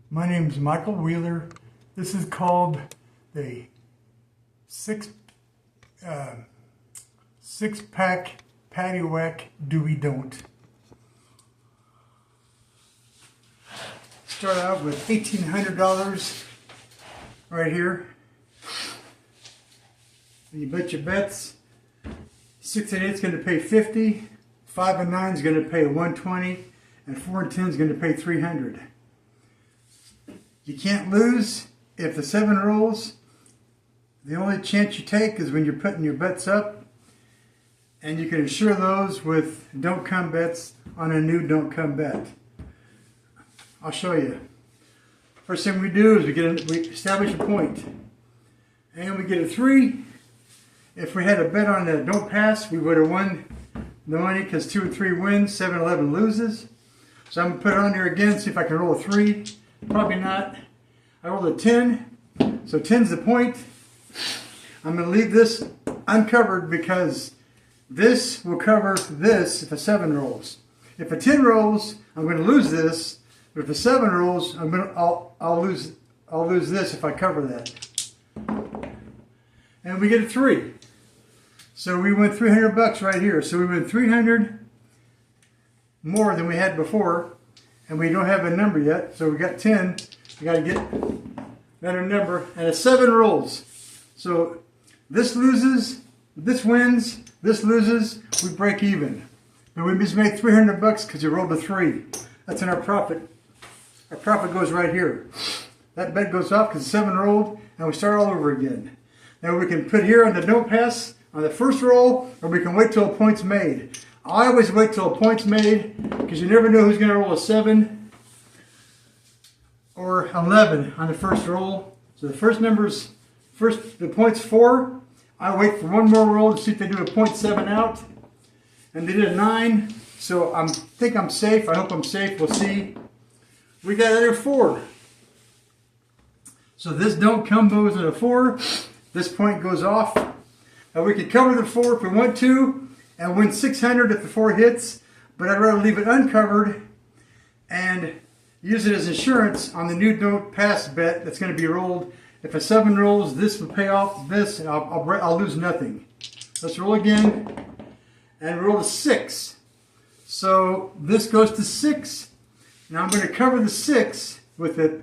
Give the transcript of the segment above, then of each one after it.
My name is Michael Wheeler. This is called the six-pack Patty Whack Doey Don't. Start out with $1,800 right here. And you bet your bets. 6 and 8 is going to pay $50. 5 and 9 is going to pay $120, and 4 and 10 is going to pay $300. You can't lose if the 7 rolls. The only chance you take is when you're putting your bets up, and you can insure those with don't come bets on a new don't come bet. I'll show you. First thing we do is we establish a point, and we get a 3. If we had a bet on the don't pass, we would have won the money because 2 and 3 wins, 7 and 11 loses. So I'm going to put it on there again, see if I can roll a 3. Probably not. I rolled a 10, so 10's the point. I'm going to leave this uncovered because this will cover this if a 7 rolls. If a 10 rolls, I'm going to lose this. But if a 7 rolls, I'll lose this if I cover that. And we get a 3. So we win $300 right here. So we win $300 more than we had before, and we don't have a number yet. So we got 10. We got to get another number, and a 7 rolls. So this loses, this wins, this loses. We break even, but we just made $300 because you rolled a 3. That's in our profit. Our profit goes right here. That bet goes off because 7 rolled, and we start all over again. Now we can put here on the don't pass on the first roll, or we can wait till a point's made. I always wait till a point's made because you never know who's going to roll a 7 or 11 on the first roll. So the first number's the point's 4. I wait for one more roll to see if they do a 0.7 out, and they did a 9. So I think I'm safe. I hope I'm safe. We'll see. We got another 4. So this don't come goes at a 4. This point goes off. Now we could cover the 4 if we want to and win $600 if the 4 hits, but I'd rather leave it uncovered and use it as insurance on the new don't pass bet that's going to be rolled. If a 7 rolls, this will pay off this, and I'll lose nothing. Let's roll again, and roll a 6. So this goes to 6. Now I'm going to cover the 6 with a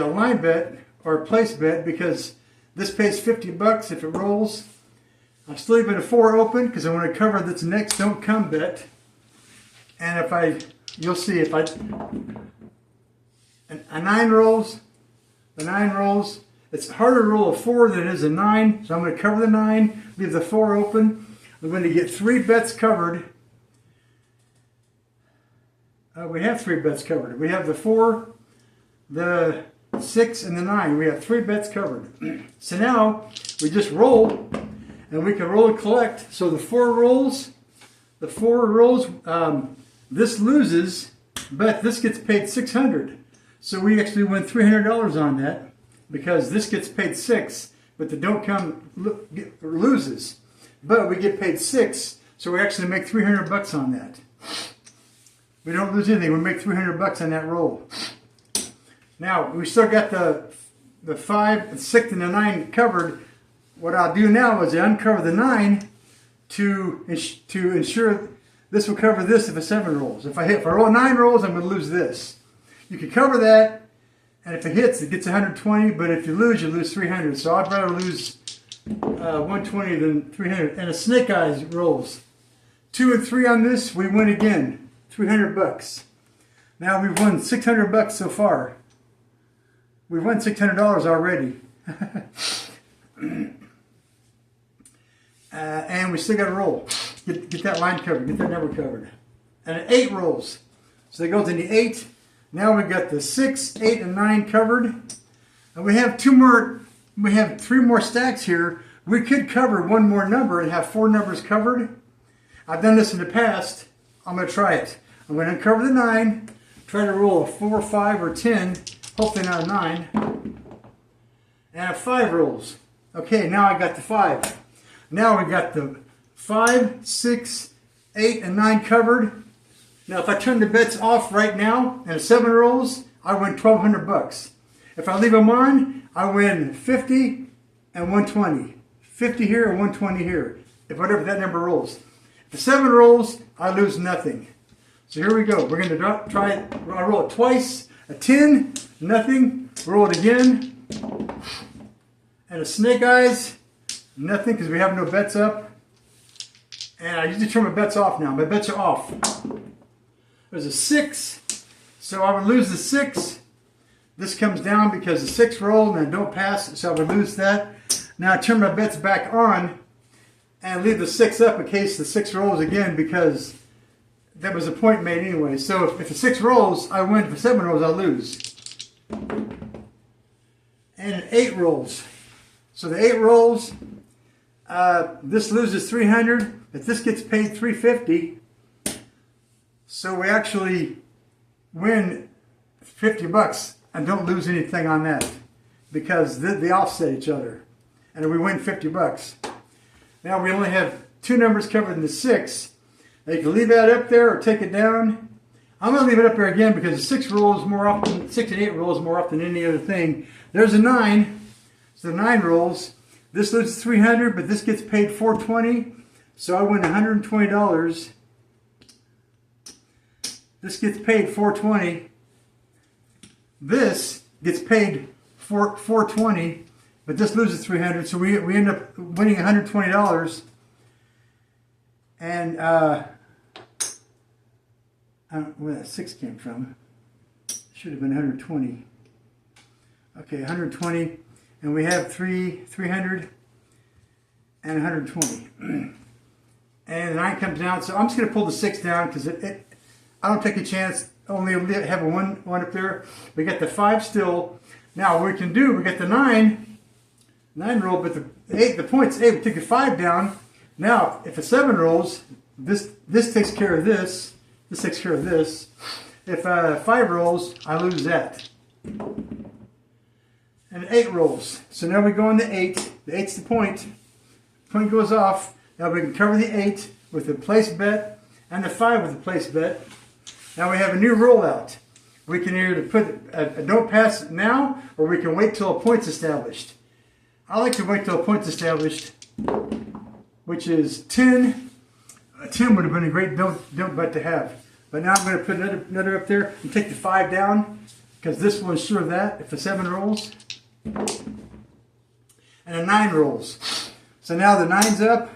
line bet or a place bet because this pays $50 if it rolls. I'm still leaving a 4 open because I want to cover this next don't come bet. And you'll see if a 9 rolls, the 9 rolls. It's harder to roll a 4 than it is a 9, so I'm going to cover the 9, leave the 4 open. I'm going to get 3 bets covered. We have 3 bets covered. We have the 4, the 6, and the 9. We have 3 bets covered. So now we just roll, and we can roll and collect. So the 4 rolls, this loses, but this gets paid $600. So we actually win $300 on that because this gets paid 6, but the don't come loses. But we get paid 6, so we actually make $300 on that. We don't lose anything. We make $300 on that roll. Now we still got the 5, the 6, and the 9 covered. What I'll do now is I uncover the 9 to ensure this will cover this if a 7 rolls. If I roll 9 rolls, I'm going to lose this. You can cover that, and if it hits, it gets 120. But if you lose 300. So I'd rather lose 120 than 300. And a snake eyes rolls 2 and 3 on this. We win again, $300. Now we've won $600 so far. We've won $600 already. And we still got to roll. Get that line covered. Get that number covered. And an 8 rolls. So that goes into 8. Now we got the 6, 8, and 9 covered. And we have 3 more stacks here. We could cover one more number and have 4 numbers covered. I've done this in the past. I'm going to try it. I'm going to uncover the 9, try to roll a 4, 5, or 10, hopefully not a 9, and a 5 rolls. Okay, now I got the 5. Now we got the 5, 6, 8, and 9 covered. Now if I turn the bets off right now and a 7 rolls, I win 1,200 bucks. If I leave them on, I win 50 and 120. 50 here and 120 here. If whatever that number rolls. If the 7 rolls, I lose nothing. So here we go. We're going to try it. I roll it twice. A 10, nothing. Roll it again. And a snake eyes, nothing because we have no bets up. And I usually turn my bets off now. My bets are off. There's a 6. So I would lose the 6. This comes down because the 6 rolled and I don't pass. So I would lose that. Now I turn my bets back on and leave the 6 up in case the 6 rolls again because that was a point made anyway. So if the 6 rolls, I win. If the 7 rolls, I lose. And an 8 rolls. So the 8 rolls, this loses 300, but this gets paid 350. So we actually win 50 bucks and don't lose anything on that because they offset each other. And we win 50 bucks. Now we only have 2 numbers covered in the 6. Now you can leave that up there or take it down. I'm going to leave it up there again because the 6 rolls more often, 6 and 8 rolls more often than any other thing. There's a 9. So the 9 rolls. This loses 300, but this gets paid 420. So I win $120. This gets paid 420. This gets paid 420, but this loses 300. So we end up winning $120. And I don't know where that 6 came from. Should have been 120. Okay, 120. And we have 300 and 120. And the 9 comes down. So I'm just going to pull the 6 down because I don't take a chance. Only have a one up there. We got the 5 still. Now what we can do, we got the 9 roll, but the 8, the point's 8. We take the 5 down. Now if a 7 rolls, this takes care of this. This takes care of this. If 5 rolls, I lose that. And 8 rolls. So now we go on the 8. The 8's the point. Point goes off. Now we can cover the 8 with the place bet and the 5 with the place bet. Now we have a new rollout. We can either put a don't pass now or we can wait till a point's established. I like to wait till a point's established, which is 10. A 10 would have been a great don't bet to have. But now I'm going to put another up there and take the 5 down because this will ensure that if the 7 rolls. And a 9 rolls. So now the 9's up.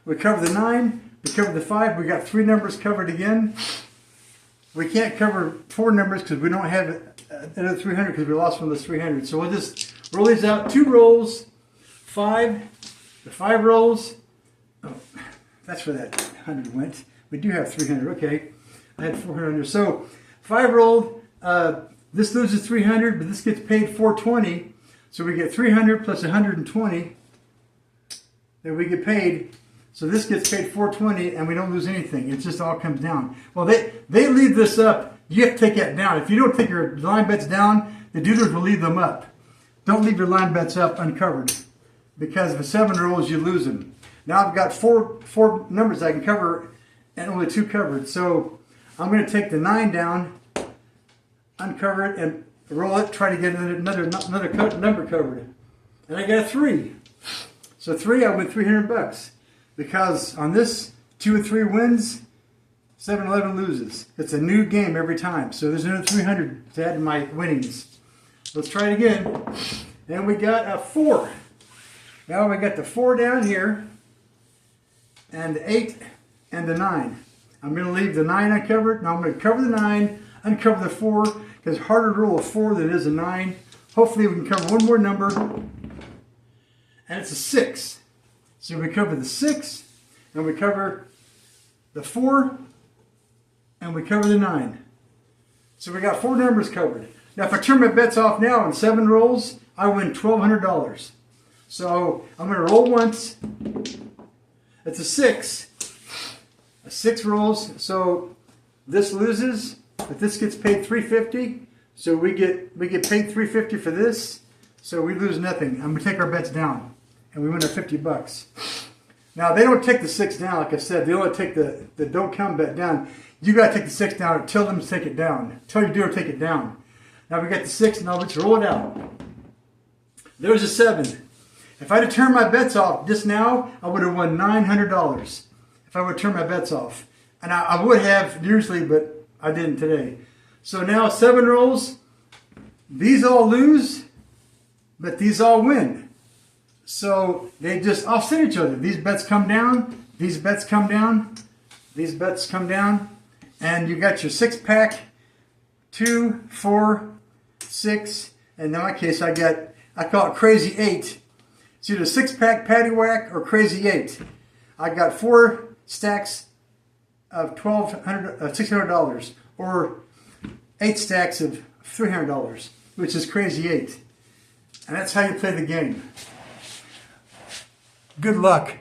We cover the 9. We cover the 5. We got 3 numbers covered again. We can't cover 4 numbers because we don't have another 300 because we lost one of those 300. So we'll just roll these out. 2 rolls. 5. The 5 rolls. Oh, that's where that 100 went. We do have 300. Okay. I had 400. So 5 rolled. This loses 300, but this gets paid 420. So we get 300 plus 120 that we get paid. So this gets paid 420 and we don't lose anything. It just all comes down. Well, they leave this up. You have to take that down. If you don't take your line bets down, the dealers will leave them up. Don't leave your line bets up uncovered because if a 7 rolls, you lose them. Now I've got four numbers I can cover and only 2 covered. So I'm going to take the 9 down, uncover it, and roll it, try to get another number covered. And I got a 3. So 3, I win 300 bucks. Because on this, 2 and 3 wins, 7-11 loses. It's a new game every time. So there's another 300 to add to my winnings. Let's try it again. And we got a 4. Now we got the 4 down here, and the 8 and the 9. I'm going to leave the 9 uncovered. Now I'm going to cover the 9, uncover the 4, because it's harder to roll a 4 than it is a 9. Hopefully we can cover one more number, and it's a 6. So we cover the 6, and we cover the 4, and we cover the 9. So we got 4 numbers covered. Now if I turn my bets off now and 7 rolls, I win $1,200. So I'm going to roll once. It's a 6. A 6 rolls, so this loses, but this gets paid $350. So we get paid $350 for this. So we lose nothing. I'm going to take our bets down, and we win our 50 bucks. Now they don't take the 6 down, like I said. They only take the don't come bet down. You got to take the 6 down or tell them to take it down. Tell your dealer to take it down. Now we got the 6, now let's roll it out. There's a 7. If I'd have turned my bets off just now, I would have won $900. If I would turn my bets off. And I would have usually, but I didn't today. So now 7 rolls. These all lose, but these all win. So they just offset each other. These bets come down, these bets come down, these bets come down, and you got your 6-pack, 2, 4, 6, and in my case I call it Crazy 8. It's either 6-pack Paddywhack or Crazy 8. I got 4 stacks of $600 or 8 stacks of $300, which is Crazy 8. And that's how you play the game. Good luck.